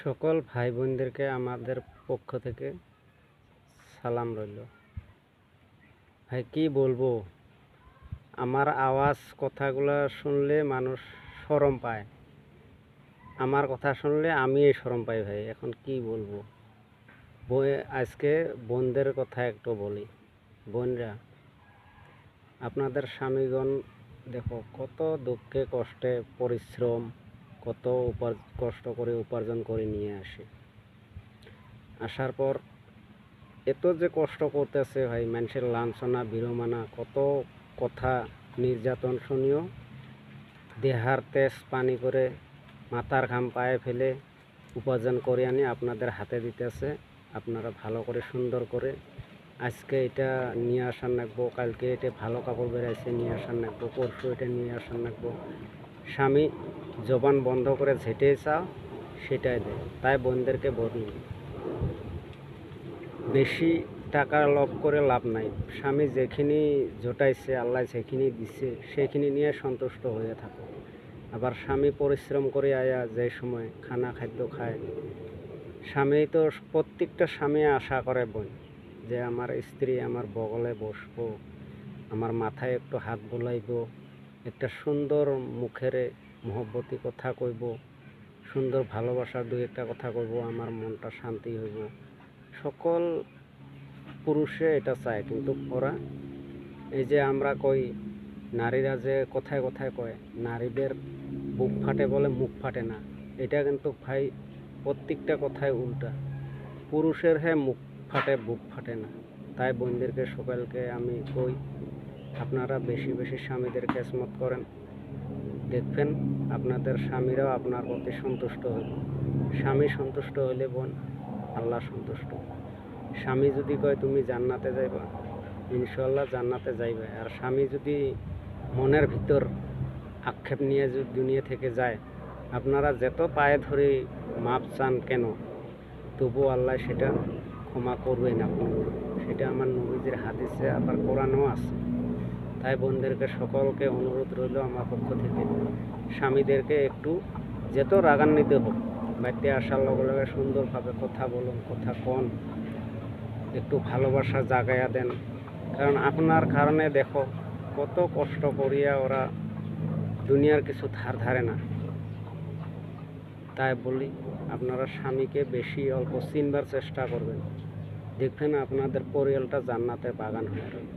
সকল ভাই বোনদেরকে আমাদের পক্ষ থেকে সালাম রইল। ভাই কি বলবো, আমার আওয়াজ কথাগুলো শুনলে মানুষ শরম পায়, আমার কথা শুনলে আমি শরম পাই ভাই। এখন কি বলবো, আজকে বোনদের কথা একটু বলি। বোনরা, আপনাদের স্বামীগণ দেখো কত দুঃখে কষ্টে পরিশ্রম, কত কষ্ট করে উপার্জন করে নিয়ে আসে। আসার পর এত যে কষ্ট করতেছে ভাই, মানুষের লাঞ্ছনা বিড়ম্বনা, কত কথা নির্যাতন শুনিও দেহার তেজ পানি করে মাথার ঘাম পায়ে ফেলে উপার্জন করে আনি আপনাদের হাতে দিতেছে। আপনারা ভালো করে সুন্দর করে আজকে এটা নিয়ে আসার নাকবো, কালকে এটা ভালো কাপড় বেরাইছে নিয়ে আসার নাকবো, পরশু এটা নিয়ে আসার নাকবো। স্বামী জবান বন্ধ করে ঝেঁটে চাও সেটাই দেয়। তাই বোনদেরকে বলি, বেশি টাকা লোভ করে লাভ নাই। স্বামী যেখানে জোটাইছে, আল্লাহ যেখানে দিচ্ছে সেখানে নিয়ে সন্তুষ্ট হয়ে থাকো। আবার স্বামী পরিশ্রম করে আয়া যে সময় খানা খাদ্য খায়, স্বামী তো প্রত্যেকটা স্বামী আশা করে বোন যে আমার স্ত্রী আমার বগলে বসবো, আমার মাথায় একটু হাত বুলাইব, একটা সুন্দর মুখের মহব্বতী কথা কইব, সুন্দর ভালোবাসার দুই একটা কথা কইব, আমার মনটা শান্তি হইব। সকল পুরুষে এটা চায়, কিন্তু ওরা এই যে আমরা কই নারীরা যে কথায় কথায় কয় নারীদের বুক ফাটে বলে মুখ ফাটে না, এটা কিন্তু ভাই প্রত্যেকটা কথায় উল্টা। পুরুষের মুখ ফাটে বুক ফাটে না। তাই বোনদেরকে সকালকে আমি কই, আপনারা বেশি বেশি স্বামীদের খেজমত করেন, দেখবেন আপনাদের স্বামীরাও আপনার প্রতি সন্তুষ্ট হইল। স্বামী সন্তুষ্ট হইলে বোন আল্লাহ সন্তুষ্ট। স্বামী যদি কয় তুমি জান্নাতে যাইবা, ইনশাল্লাহ জান্নাতে যাইবে। আর স্বামী যদি মনের ভিতর আক্ষেপ নিয়ে যদি দুনিয়া থেকে যায়, আপনারা যত পায়ে ধরে মাপ চান কেন, তবু আল্লাহ সেটা ক্ষমা করবে না কোনো। সেটা আমার নবীজির হাদিসে আবার কোরআনও আছে। তাই বোনদেরকে সকলকে অনুরোধ রইল আমার পক্ষ থেকে, স্বামীদেরকে একটু যত রাগান্বিত হোক, বাড়িতে আসার লগে লগে সুন্দরভাবে কথা বলুন, কথা কন, একটু ভালোবাসা জাগাইয়া দেন। কারণ আপনার কারণে দেখো কত কষ্ট করিয়া ওরা দুনিয়ার কিছু ধার ধারে না। তাই বলি, আপনারা স্বামীকে বেশি অল্প চিনবার চেষ্টা করবেন, দেখবেন আপনাদের পরিয়ালটা জান্নাতের বাগান হয়ে রইল।